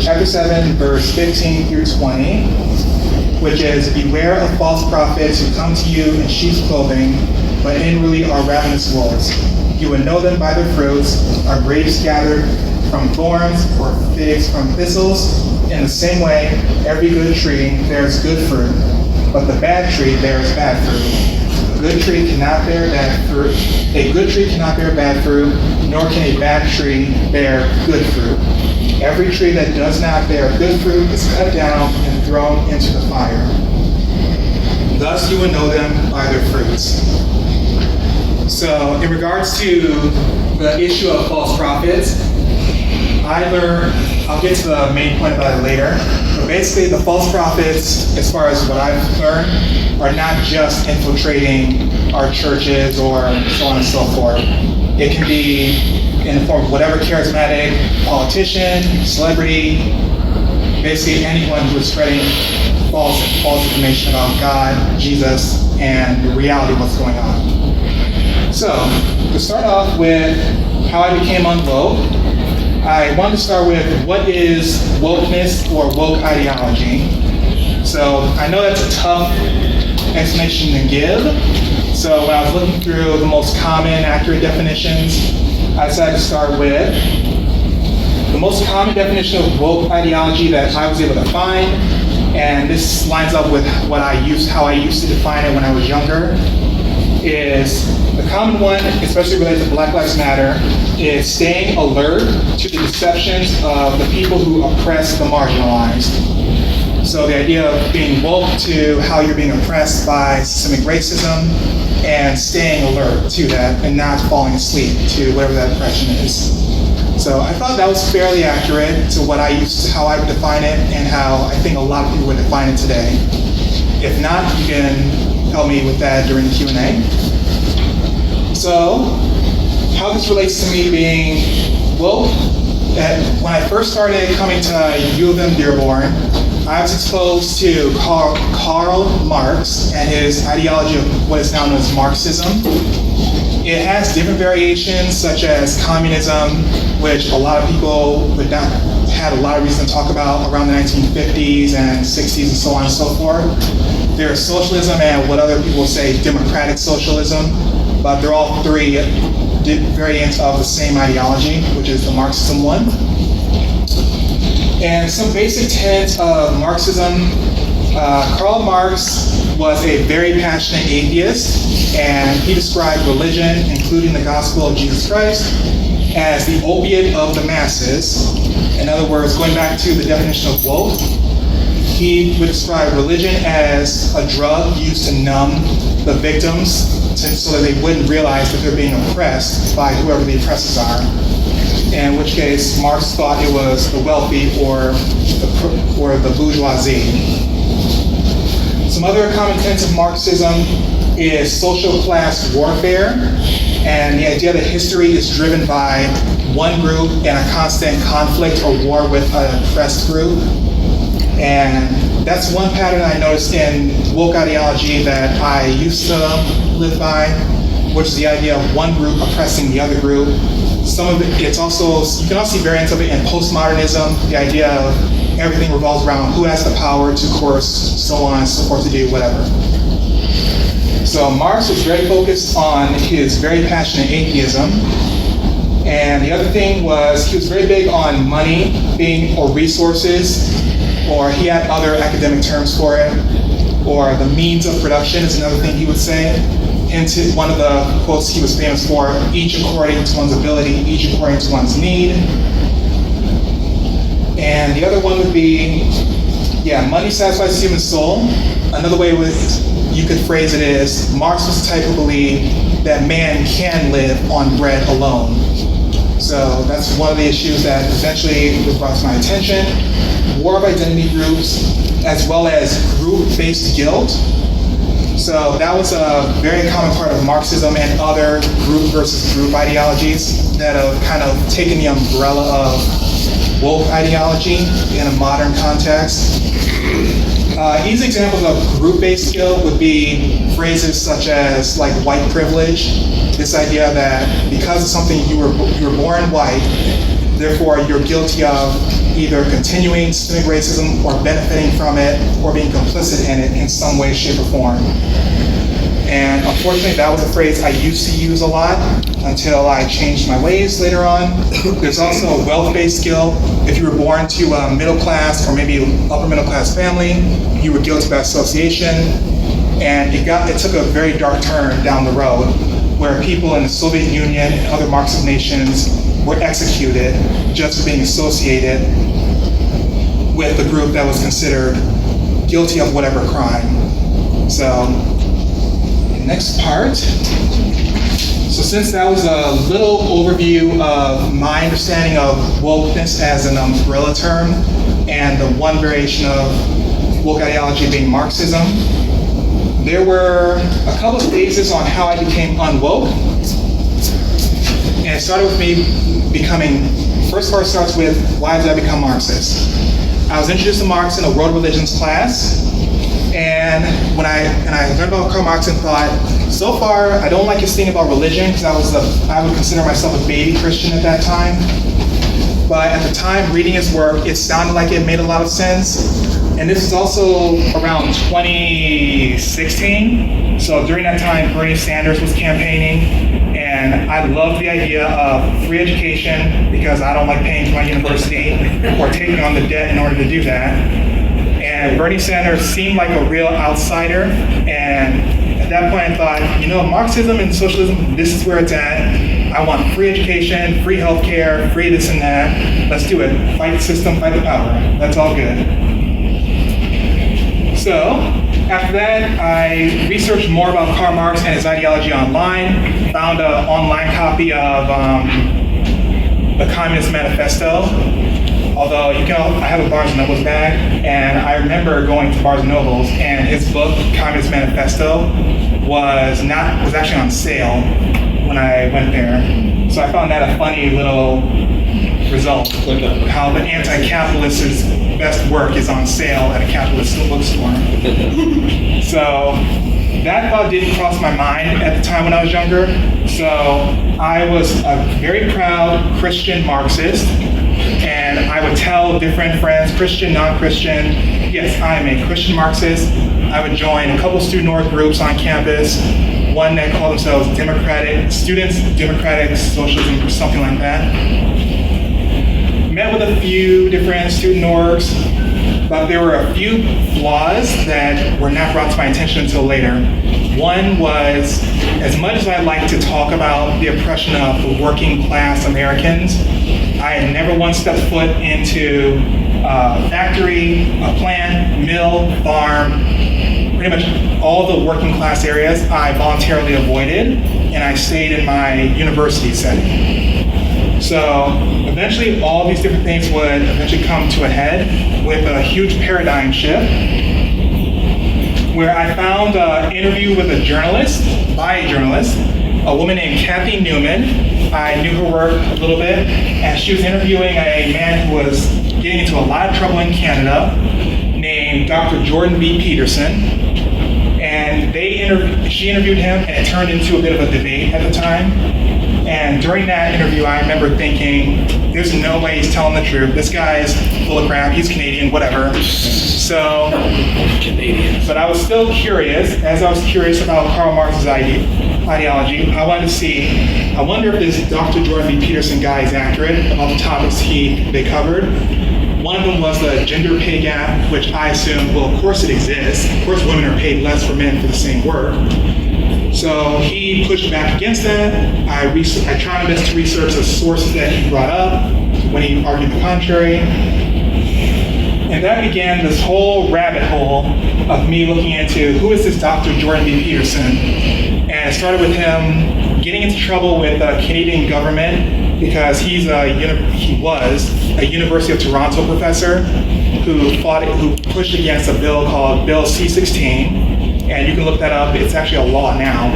chapter 7, verse 15 through 20, which is, beware of false prophets who come to you in sheep's clothing, but inwardly are ravenous wolves. You would know them by their fruits. Are grapes gathered from thorns, or figs from thistles? In the same way, every good tree bears good fruit, but the bad tree bears bad fruit. A good tree cannot bear bad fruit. A good tree cannot bear bad fruit, nor can a bad tree bear good fruit. Every tree that does not bear good fruit is cut down and thrown into the fire. Thus you will know them by their fruits. So, in regards to the issue of false prophets, I'll get to the main point about it later, but basically the false prophets, as far as what I've learned, are not just infiltrating our churches or so on and so forth. It can be in the form of whatever charismatic politician, celebrity, basically anyone who is spreading false information about God, Jesus, and the reality of what's going on. So, to start off with how I became unwoke, I want to start with what is wokeness or woke ideology. So I know that's a tough explanation to give. So when I was looking through the most common, accurate definitions, I decided to start with the most common definition of woke ideology that I was able to find, and this lines up with how I used to define it when I was younger, is the common one, especially related to Black Lives Matter, is staying alert to the deceptions of the people who oppress the marginalized. So the idea of being woke to how you're being oppressed by systemic racism and staying alert to that and not falling asleep to whatever that oppression is. So I thought that was fairly accurate to how I would define it and how I think a lot of people would define it today. If not, you can help me with that during the Q&A. So, how this relates to me being woke, when I first started coming to UM-Dearborn, I was exposed to Karl Marx and his ideology of what is now known as Marxism. It has different variations, such as communism, which a lot of people had a lot of reason to talk about around the 1950s and 60s and so on and so forth. There's socialism and what other people say democratic socialism, but they're all three variants of the same ideology, which is the Marxism one. And some basic tenets of Marxism, Karl Marx was a very passionate atheist, and he described religion, including the gospel of Jesus Christ, as the opiate of the masses. In other words, going back to the definition of woke, he would describe religion as a drug used to numb the victims so that they wouldn't realize that they're being oppressed by whoever the oppressors are. In which case, Marx thought it was the wealthy or the bourgeoisie. Some other common tenets of Marxism is social class warfare, and the idea that history is driven by one group and a constant conflict or war with an oppressed group. And that's one pattern I noticed in woke ideology that I used to live by, which is the idea of one group oppressing the other group. Some of it, you can also see variants of it in postmodernism, the idea of everything revolves around who has the power to coerce, so on and so forth, to do whatever. So Marx was very focused on his very passionate atheism. And the other thing was he was very big on money or resources, or he had other academic terms for it, or the means of production is another thing he would say. Into one of the quotes he was famous for, each according to one's ability, each according to one's need. And the other one would be, money satisfies the human soul. Another way you could phrase it is, Marx was the type who believed that man can live on bread alone. So that's one of the issues that eventually was brought to my attention. War of identity groups, as well as group-based guilt. So that was a very common part of Marxism and other group versus group ideologies that have kind of taken the umbrella of woke ideology in a modern context. Easy examples of group-based guilt would be phrases such as like white privilege, this idea that because of something you were born white, Therefore, you're guilty of either continuing systemic racism or benefiting from it or being complicit in it in some way, shape, or form. And unfortunately, that was a phrase I used to use a lot until I changed my ways later on. There's also a wealth-based skill. If you were born to a middle class or maybe upper middle class family, you were guilty by association. And it took a very dark turn down the road where people in the Soviet Union and other Marxist nations were executed just for being associated with the group that was considered guilty of whatever crime. So, next part. So since that was a little overview of my understanding of wokeness as an umbrella term and the one variation of woke ideology being Marxism, there were a couple of phases on how I became unwoke. And it started with me becoming, first part starts with, why did I become Marxist? I was introduced to Marx in a world religions class, and when I learned about Karl Marx and thought, so far I don't like his thing about religion, because I would consider myself a baby Christian at that time. But at the time, reading his work, it sounded like it made a lot of sense. And this is also around 2016. So during that time, Bernie Sanders was campaigning, and I loved the idea of free education because I don't like paying for my university or taking on the debt in order to do that. And Bernie Sanders seemed like a real outsider, and at that point I thought, Marxism and socialism, this is where it's at. I want free education, free healthcare, free this and that. Let's do it. Fight the system, fight the power. That's all good. So, after that, I researched more about Karl Marx and his ideology online, found an online copy of the Communist Manifesto, although I have a Barnes & Noble's bag, and I remember going to Barnes & Noble's, and his book, Communist Manifesto, was actually on sale when I went there. So I found that a funny little result, how the anti-capitalist's best work is on sale at a capitalist bookstore. So that thought didn't cross my mind at the time when I was younger. So I was a very proud Christian Marxist, and I would tell different friends, Christian, non-Christian, yes, I am a Christian Marxist. I would join a couple student org groups on campus, one that called themselves Students Democratic Socialism or something like that. Met with a few different student orgs, but there were a few flaws that were not brought to my attention until later. One was, as much as I like to talk about the oppression of the working class Americans, I had never once stepped foot into a factory, a plant, mill, farm. Pretty much all the working class areas I voluntarily avoided, and I stayed in my university setting. So eventually all these different things would eventually come to a head with a huge paradigm shift, where I found an interview with a journalist, a woman named Kathy Newman. I knew her work a little bit, and she was interviewing a man who was getting into a lot of trouble in Canada named Dr. Jordan B. Peterson. And she interviewed him, and it turned into a bit of a debate at the time. And during that interview, I remember thinking, there's no way he's telling the truth. This guy's full of crap. He's Canadian, whatever. So, but I was still curious. As I was curious about Karl Marx's ideology, I wanted to see, I wonder if this Dr. Jordan B. Peterson guy is accurate about the topics they covered. One of them was the gender pay gap, which I assumed, well, of course it exists. Of course women are paid less for men for the same work. So he pushed back against that. I tried my best to research the sources that he brought up when he argued the contrary. And that began this whole rabbit hole of me looking into who is this Dr. Jordan B. Peterson. And it started with him getting into trouble with the Canadian government because he was a University of Toronto professor who pushed against a bill called Bill C-16. And you can look that up, it's actually a law now.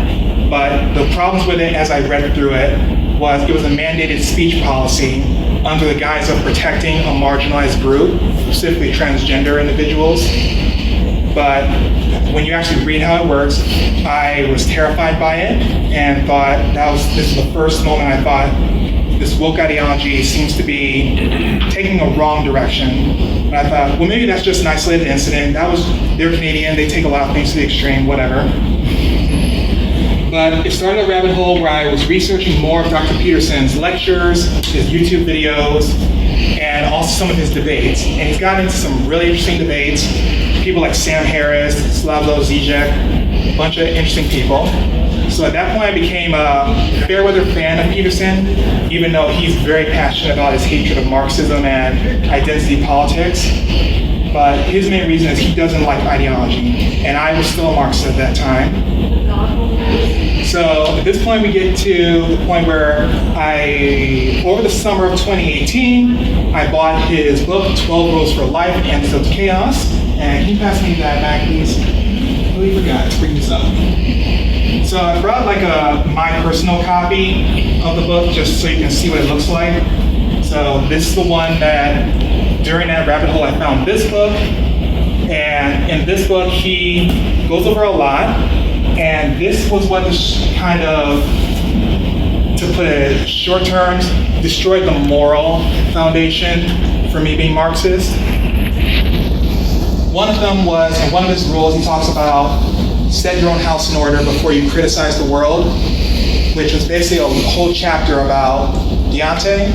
But the problems with it, as I read through it, was a mandated speech policy under the guise of protecting a marginalized group, specifically transgender individuals. But when you actually read how it works, I was terrified by it and thought this is the first moment I thought, this woke ideology seems to be taking a wrong direction. And I thought, well, maybe that's just an isolated incident. They're Canadian, they take a lot of things to the extreme, whatever. But it started a rabbit hole where I was researching more of Dr. Peterson's lectures, his YouTube videos, and also some of his debates. And he's gotten into some really interesting debates. People like Sam Harris, Slavoj Žižek, a bunch of interesting people. So at that point I became a fair weather fan of Peterson, even though he's very passionate about his hatred of Marxism and identity politics. But his main reason is he doesn't like ideology, and I was still a Marxist at that time. So at this point we get to the point where over the summer of 2018, I bought his book, 12 Rules for Life, Antidote to Chaos. And can you pass me that back, please? I really forgot to bring this up. So I brought my personal copy of the book just so you can see what it looks like. So this is the one that, during that rabbit hole, I found this book. And in this book, he goes over a lot. And this was what kind of, to put it in short terms, destroyed the moral foundation for me being Marxist. One of them was, in one of his rules, he talks about set your own house in order before you criticize the world, which was basically a whole chapter about Deante.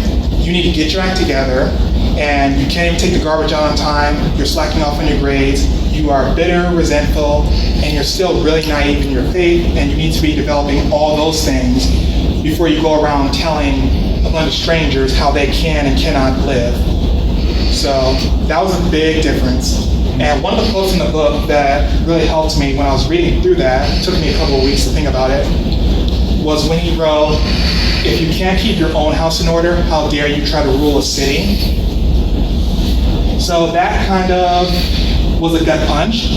You need to get your act together, and you can't even take the garbage out on time, you're slacking off on your grades, you are bitter, resentful, and you're still really naive in your faith, and you need to be developing all those things before you go around telling a bunch of strangers how they can and cannot live. So that was a big difference. And one of the quotes in the book that really helped me when I was reading through that, it took me a couple of weeks to think about it, was when he wrote, if you can't keep your own house in order, how dare you try to rule a city? So that kind of was a gut punch,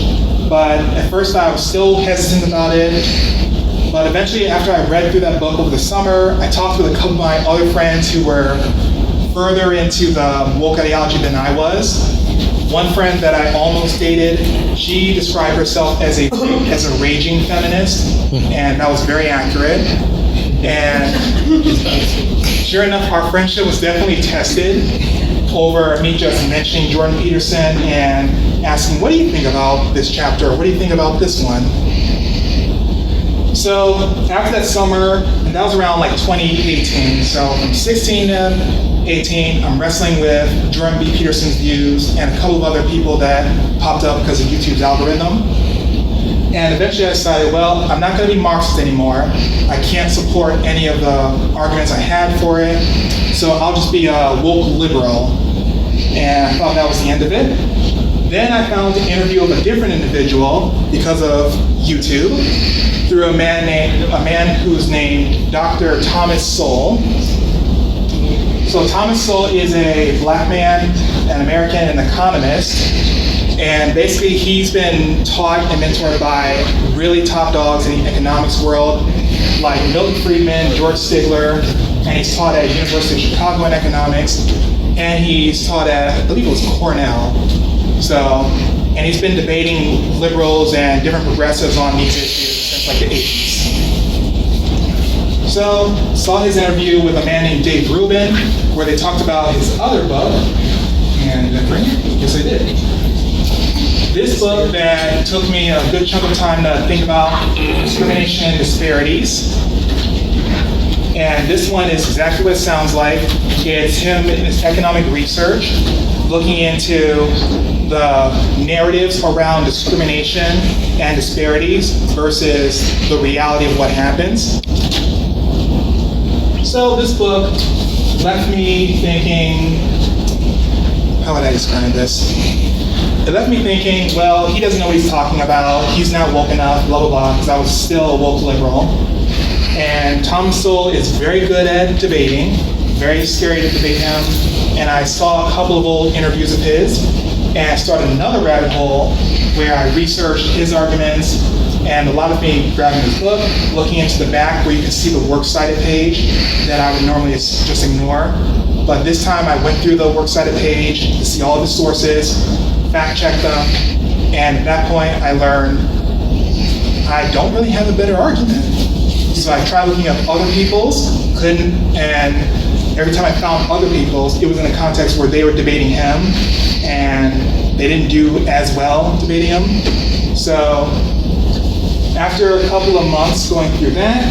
but at first I was still hesitant about it. But eventually, after I read through that book over the summer, I talked with a couple of my other friends who were further into the woke ideology than I was. One friend that I almost dated, she described herself as a raging feminist, and that was very accurate. And sure enough, our friendship was definitely tested over me just mentioning Jordan Peterson and asking, what do you think about this chapter? What do you think about this one? So after that summer, and that was around 2018, so from 16 to 18, I'm wrestling with Jordan B. Peterson's views and a couple of other people that popped up because of YouTube's algorithm. And eventually I decided, well, I'm not going to be Marxist anymore. I can't support any of the arguments I had for it, so I'll just be a woke liberal. And I thought that was the end of it. Then I found an interview of a different individual because of YouTube through a man who's named Dr. Thomas Sowell. So Thomas Sowell is a black man, an American, an economist, and basically he's been taught and mentored by really top dogs in the economics world, like Milton Friedman, George Stigler, and he's taught at University of Chicago in economics, and he's taught at, I believe it was Cornell. So, and he's been debating liberals and different progressives on these issues since the 80s. So, saw his interview with a man named Dave Rubin, where they talked about his other book, and did I bring it? Yes, I did. This book that took me a good chunk of time to think about discrimination and disparities. And this one is exactly what it sounds like. It's him in his economic research, looking into the narratives around discrimination and disparities versus the reality of what happens. So this book left me thinking, how would I describe this? It left me thinking, well, he doesn't know what he's talking about, he's not woke enough, blah, blah, blah, because I was still a woke liberal. And Thomas Sowell is very good at debating, very scary to debate him, and I saw a couple of old interviews of his, and I started another rabbit hole where I researched his arguments, and a lot of me grabbing his book, looking into the back where you can see the works cited page that I would normally just ignore. But this time I went through the works cited page to see all the sources, fact check them, and at that point I learned I don't really have a better argument. So I tried looking up other people's, couldn't, and every time I found other people, it was in a context where they were debating him, and they didn't do as well debating him. So after a couple of months going through that,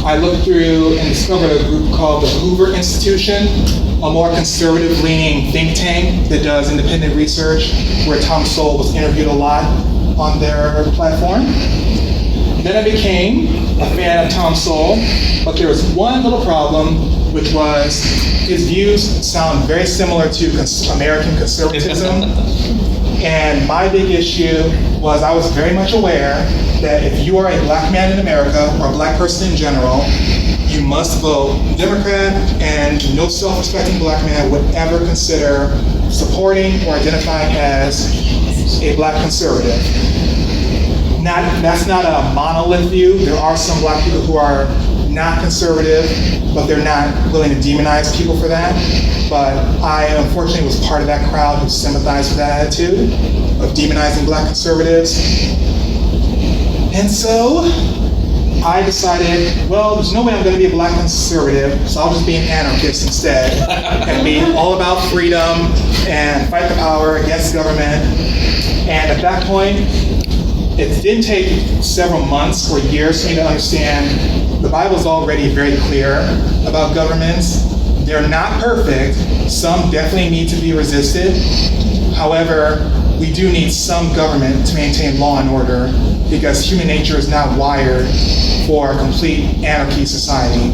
I looked through and discovered a group called the Hoover Institution, a more conservative-leaning think tank that does independent research, where Tom Sowell was interviewed a lot on their platform. Then I became a fan of Tom Sowell, but there was one little problem, which was his views sound very similar to American conservatism. And my big issue was I was very much aware that if you are a black man in America, or a black person in general, you must vote Democrat, and no self-respecting black man would ever consider supporting or identifying as a black conservative. That's not a monolith view. There are some black people who are not conservative, but they're not willing to demonize people for that. But I unfortunately was part of that crowd who sympathized with that attitude of demonizing black conservatives. And so I decided, well, there's no way I'm going to be a black conservative, so I'll just be an anarchist instead and be all about freedom and fight the power against government. And at that point, it didn't take several months or years for me to understand the Bible's already very clear about governments. They're not perfect. Some definitely need to be resisted. However, we do need some government to maintain law and order, because human nature is not wired for a complete anarchy society.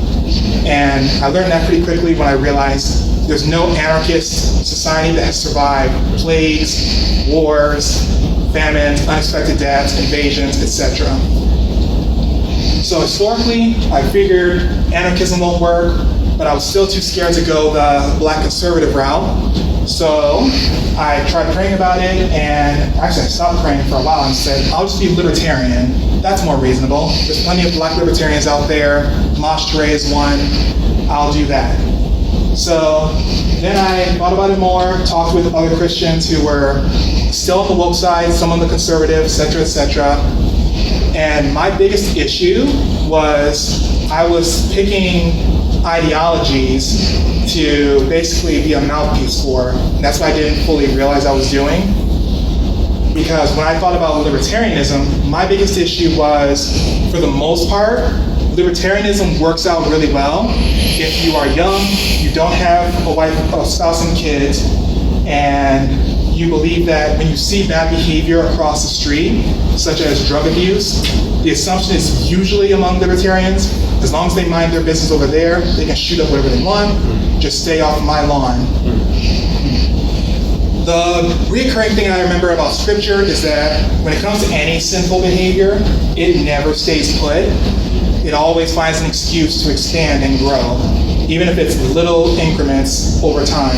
And I learned that pretty quickly when I realized there's no anarchist society that has survived plagues, wars, famines, unexpected deaths, invasions, etc. So historically, I figured anarchism won't work, but I was still too scared to go the black conservative route. So I tried praying about it, and actually I stopped praying for a while and said, I'll just be libertarian. That's more reasonable. There's plenty of black libertarians out there. Mosh Ture is one. I'll do that. So then I thought about it more, talked with other Christians who were still on the woke side, some on the conservative, etc., etc. And my biggest issue was I was picking ideologies to basically be a mouthpiece for. And that's what I didn't fully realize I was doing. Because when I thought about libertarianism, my biggest issue was, for the most part, libertarianism works out really well if you are young, you don't have a wife, a spouse, and kids, and you believe that when you see bad behavior across the street, such as drug abuse, the assumption is usually among libertarians, as long as they mind their business over there, they can shoot up whatever they want, just stay off my lawn. The recurring thing I remember about scripture is that when it comes to any sinful behavior, it never stays put. It always finds an excuse to expand and grow, even if it's little increments over time.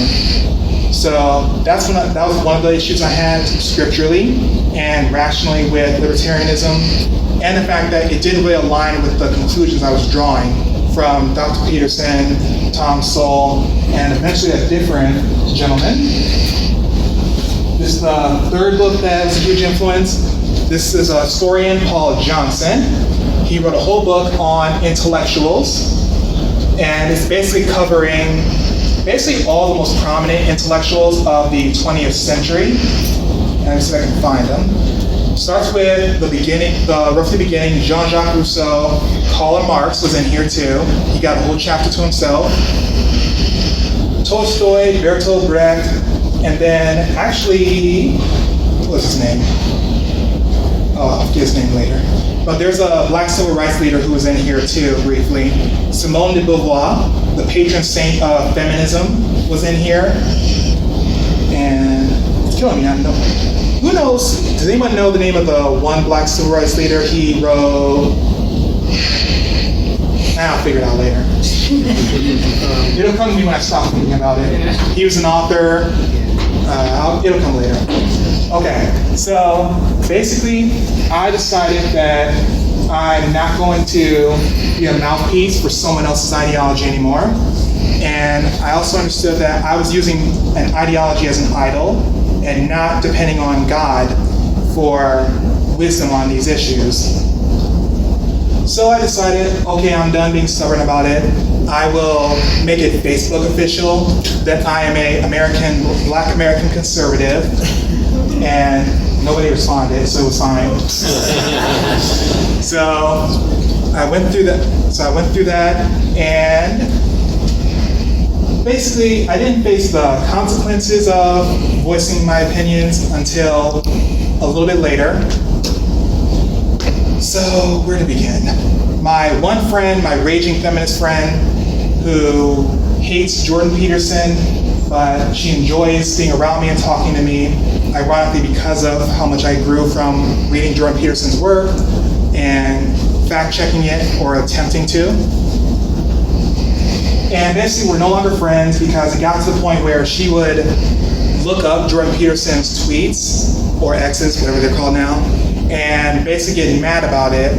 So that was one of the issues I had scripturally and rationally with libertarianism, and the fact that it didn't really align with the conclusions I was drawing from Dr. Peterson, Tom Sowell, and eventually a different gentleman. This is the third book that was a huge influence. This is a historian, Paul Johnson. He wrote a whole book on intellectuals, and it's basically covering all the most prominent intellectuals of the 20th century. And let me see if I can find them. Starts with the beginning, the roughly beginning. Jean-Jacques Rousseau, Karl Marx was in here too. He got a whole chapter to himself. Tolstoy, Bertolt Brecht, and then actually, what's his name? Oh, I'll get his name later. But there's a black civil rights leader who was in here too, briefly. Simone de Beauvoir, the patron saint of feminism, was in here. And it's killing me, I know. Who knows, does anyone know the name of the one black civil rights leader? He wrote, I'll figure it out later. It'll come to me when I stop thinking about it. He was an author. It'll come later. Okay, so basically, I decided that I'm not going to be a mouthpiece for someone else's ideology anymore. And I also understood that I was using an ideology as an idol and not depending on God for wisdom on these issues. So I decided, okay, I'm done being stubborn about it. I will make it Facebook official that I am a Black American conservative, and nobody responded, so it was fine. So I went through that, and basically I didn't face the consequences of voicing my opinions until a little bit later. So where to begin? My one friend, my raging feminist friend, who hates Jordan Peterson, but she enjoys being around me and talking to me, ironically because of how much I grew from reading Jordan Peterson's work and fact-checking it or attempting to. And basically we're no longer friends because it got to the point where she would look up Jordan Peterson's tweets, or X's, whatever they're called now, and basically get mad about it,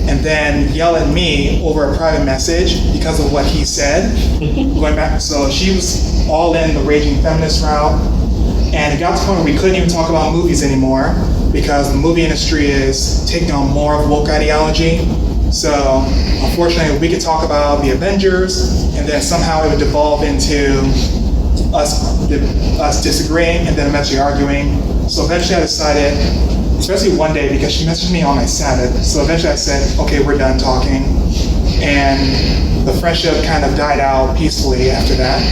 and then yell at me over a private message because of what he said. Going back, so she was all in the raging feminist route, and it got to the point where we couldn't even talk about movies anymore because the movie industry is taking on more of woke ideology. So unfortunately, we could talk about the Avengers, and then somehow it would devolve into us disagreeing and then eventually arguing. So eventually I decided, especially one day, because she messaged me on my Sabbath, so eventually I said, okay, we're done talking. And the friendship kind of died out peacefully after that.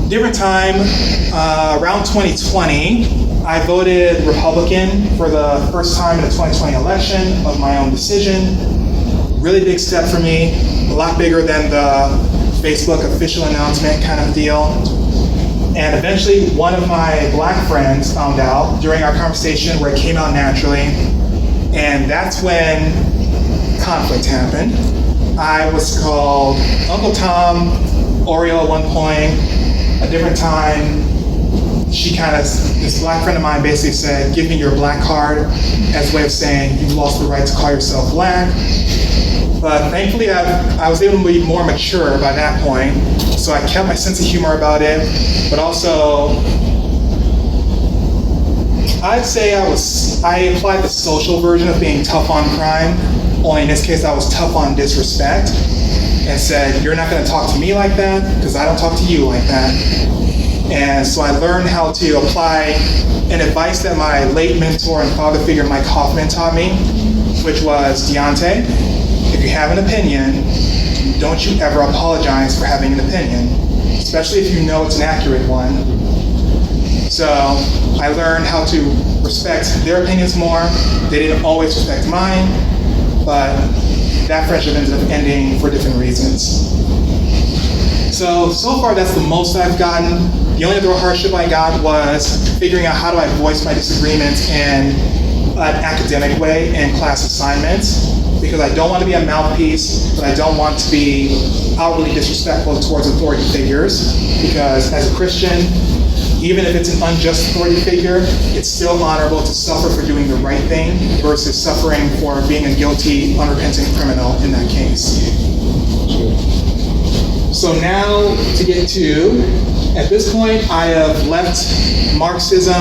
Different time, around 2020, I voted Republican for the first time in the 2020 election of my own decision. Really big step for me, a lot bigger than the Facebook official announcement kind of deal. And eventually one of my Black friends found out during our conversation where it came out naturally. And that's when conflict happened. I was called Uncle Tom, Oreo at one point. A different time, this Black friend of mine basically said, give me your Black card, as a way of saying you've lost the right to call yourself Black. But thankfully I was able to be more mature by that point, so I kept my sense of humor about it, but also I'd say I applied the social version of being tough on crime, only in this case I was tough on disrespect, and said, you're not going to talk to me like that, because I don't talk to you like that. And so I learned how to apply an advice that my late mentor and father figure Mike Hoffman taught me, which was, Deante, if you have an opinion, don't you ever apologize for having an opinion, especially if you know it's an accurate one. So I learned how to respect their opinions more. They didn't always respect mine, but that friendship ended up ending for different reasons. So far that's the most I've gotten. The only other hardship I got was figuring out how do I voice my disagreements in an academic way in class assignments, because I don't want to be a mouthpiece, but I don't want to be outwardly disrespectful towards authority figures, because as a Christian, even if it's an unjust authority figure, it's still honorable to suffer for doing the right thing versus suffering for being a guilty, unrepentant criminal in that case. So now to get to, at this point, I have left Marxism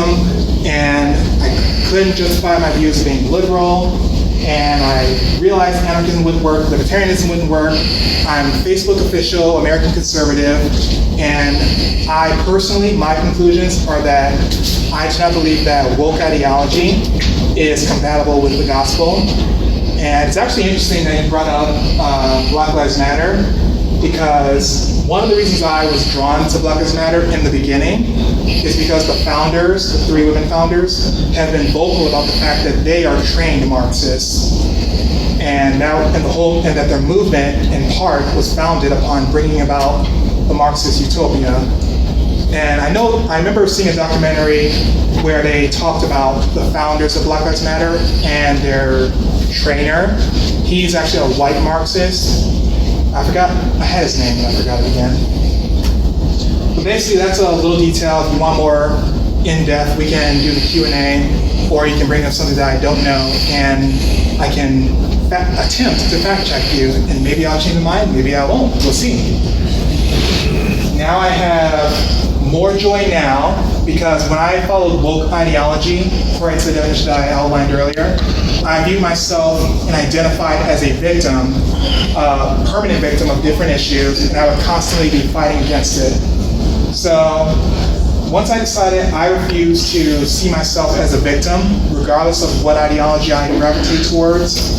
and I couldn't justify my views as being liberal, and I realized anarchism wouldn't work, libertarianism wouldn't work. I'm Facebook official, American conservative, and I personally, my conclusions are that I do not believe that woke ideology is compatible with the gospel. And it's actually interesting that you brought up Black Lives Matter, because one of the reasons I was drawn to Black Lives Matter in the beginning is because the founders, the 3 women founders, have been vocal about the fact that they are trained Marxists, and that their movement in part was founded upon bringing about the Marxist utopia. And I remember seeing a documentary where they talked about the founders of Black Lives Matter and their trainer. He's actually a white Marxist. I had his name, but I forgot it again. But basically, that's a little detail. If you want more in-depth, we can do the Q&A, or you can bring up something that I don't know, and I can attempt to fact-check you, and maybe I'll change my mind, maybe I won't. We'll see. Now I have more joy now, because when I followed woke ideology, according to the definition that I outlined earlier, I view myself and identified as a victim, a permanent victim of different issues, and I would constantly be fighting against it. So once I decided I refuse to see myself as a victim, regardless of what ideology I gravitate towards,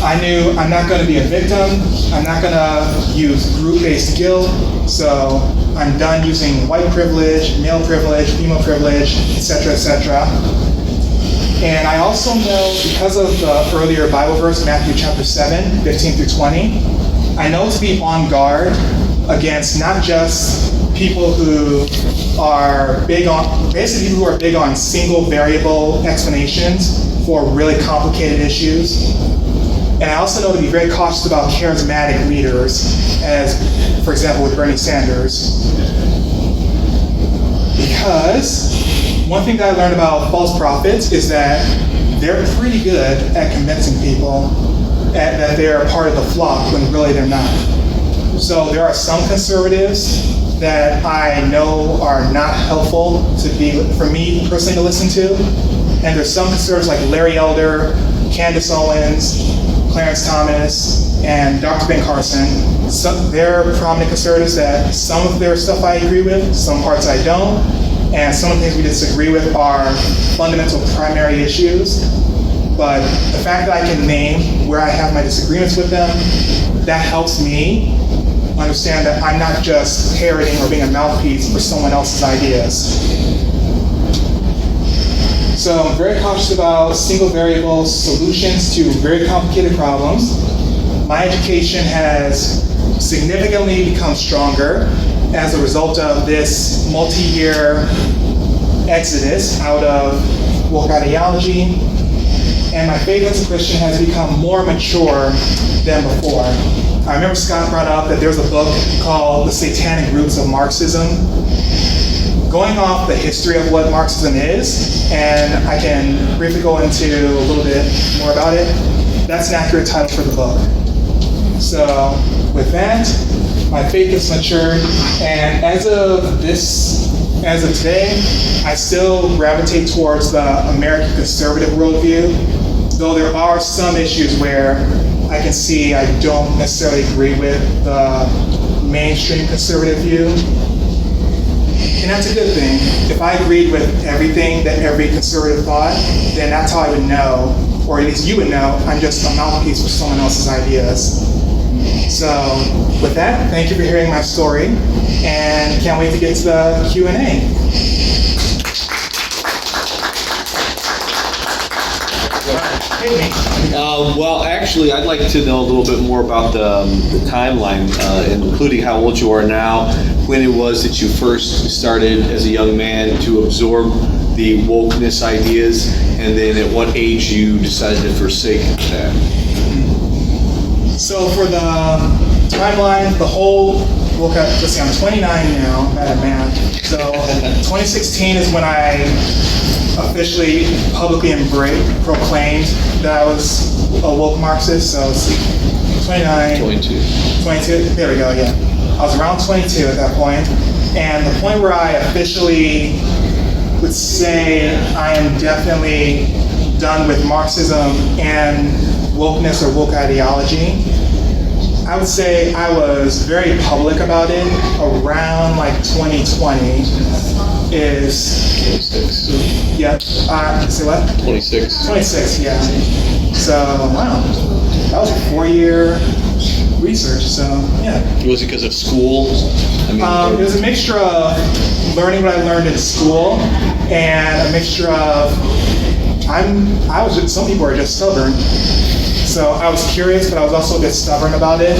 I knew I'm not going to be a victim. I'm not going to use group-based guilt. So I'm done using white privilege, male privilege, female privilege, etc., etc. And I also know, because of the earlier Bible verse, Matthew chapter 7, 15 through 20, I know to be on guard against not just people who are big on, basically people who are big on single variable explanations for really complicated issues. And I also know to be very cautious about charismatic leaders, as, for example, with Bernie Sanders. Because one thing that I learned about false prophets is that they're pretty good at convincing people that they're a part of the flock when really they're not. So there are some conservatives that I know are not helpful for me personally to listen to. And there's some conservatives like Larry Elder, Candace Owens, Clarence Thomas, and Dr. Ben Carson. They're prominent conservatives that some of their stuff I agree with, some parts I don't, and some of the things we disagree with are fundamental primary issues. But the fact that I can name where I have my disagreements with them, that helps me understand that I'm not just parroting or being a mouthpiece for someone else's ideas. So I'm very cautious about single variable solutions to very complicated problems. My education has significantly become stronger as a result of this multi-year exodus out of woke ideology. And my faith as a Christian has become more mature than before. I remember Scott brought up that there's a book called The Satanic Roots of Marxism. Going off the history of what Marxism is, and I can briefly go into a little bit more about it, that's an accurate title for the book. So with that, my faith has matured, and as of today, I still gravitate towards the American conservative worldview, though there are some issues where I can see I don't necessarily agree with the mainstream conservative view. And that's a good thing. If I agreed with everything that every conservative thought, then that's how I would know, or at least you would know, I'm just a mouthpiece for someone else's ideas. So with that, thank you for hearing my story, and can't wait to get to the Q&A. Well, actually, I'd like to know a little bit more about the timeline, including how old you are now, when it was that you first started as a young man to absorb the wokeness ideas, and then at what age you decided to forsake that. So for the timeline, the whole, let's see, I'm 29 now, I'm bad at math. So 2016 is when I officially publicly proclaimed that I was a woke Marxist. So it's 29. 22, there we go, yeah. I was around 22 at that point. And the point where I officially would say I am definitely done with Marxism and wokeness or woke ideology, I would say I was very public about it around like 2020 is... 26. Yeah, say what? 26. 26, yeah. So, wow, that was a 4-year research, so yeah. Was it because of school? It was a mixture of learning what I learned in school and a mixture of, some people are just stubborn. So I was curious, but I was also a bit stubborn about it.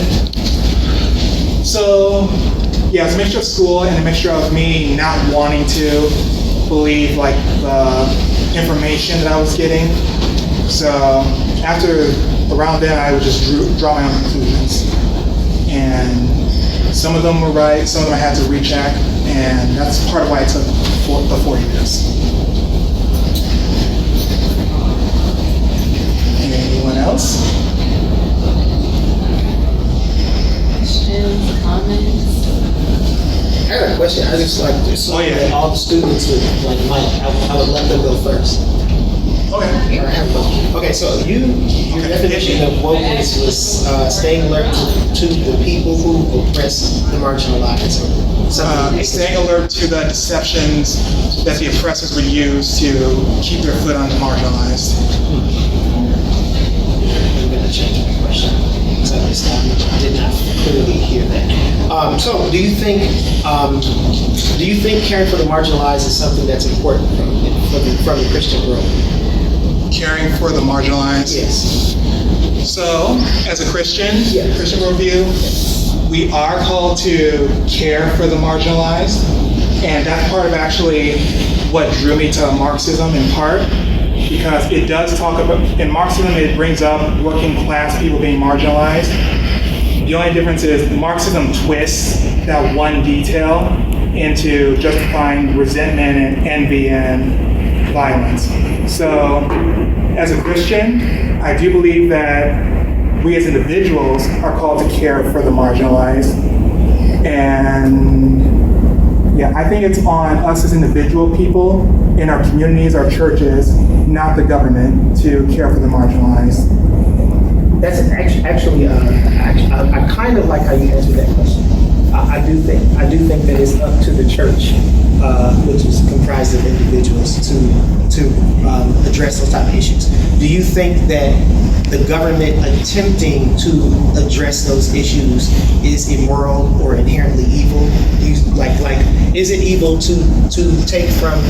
So yeah, it's a mixture of school and a mixture of me not wanting to believe like the information that I was getting. So around then, I would just draw my own conclusions. And some of them were right, some of them I had to recheck, and that's part of why it took the 4 years. Anyone else? Questions, comments? I got a question. I just like to assume that all the students would like Mike. I would let them go first. Okay. Or have them. Okay, so your definition of wokeness was staying alert to the people who oppress the marginalized. Or something. Staying alert to the deceptions that the oppressors would use to keep their foot on the marginalized. I'm going to change my question. So I did not clearly hear that. So, do you think caring for the marginalized is something that's important from the Christian world? Caring for the marginalized. Yes. So, as a Christian, Yeah. Christian worldview, we are called to care for the marginalized, and that's part of actually what drew me to Marxism in part, because it does talk about, in Marxism it brings up working class people being marginalized. The only difference is Marxism twists that one detail into justifying resentment and envy and violence. So, as a Christian, I do believe that we as individuals are called to care for the marginalized. And yeah, I think it's on us as individual people in our communities, our churches, not the government, to care for the marginalized. That's actually, I kind of like how you answered that question. I do think that it's up to the church, which is comprised of individuals, to address those type of issues. Do you think that the government attempting to address those issues is immoral or inherently evil? Is it evil to take from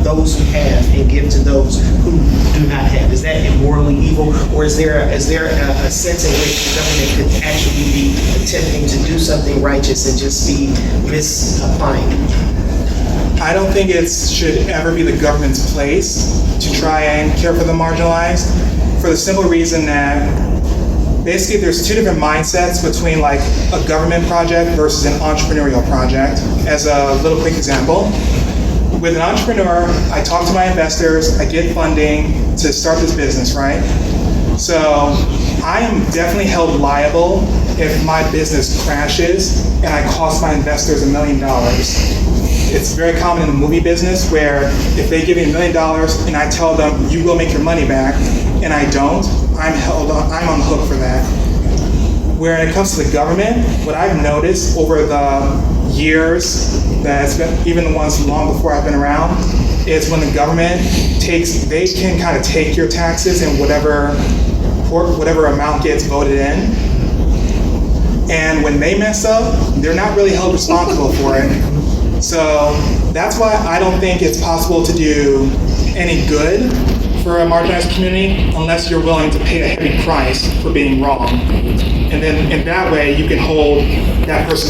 those who have and give to those who do not have? Is that immorally evil, or is there a sense in which the government could actually be attempting to do something righteous and just be misapplying it? I don't think it should ever be the government's place to try and care for the marginalized, for the simple reason that basically there's two different mindsets between like a government project versus an entrepreneurial project. As a little quick example, with an entrepreneur, I talk to my investors, I get funding to start this business, right? So I am definitely held liable if my business crashes and I cost my investors $1 million. It's very common in the movie business where if they give me $1 million and I tell them you will make your money back and I don't, I'm on the hook for that. Where it comes to the government, what I've noticed over the years, that's been even the ones long before I've been around, is when the government they can kind of take your taxes and whatever amount gets voted in. And when they mess up, they're not really held responsible for it. So that's why I don't think it's possible to do any good for a marginalized community unless you're willing to pay a heavy price for being wrong. And then in that way, you can hold that person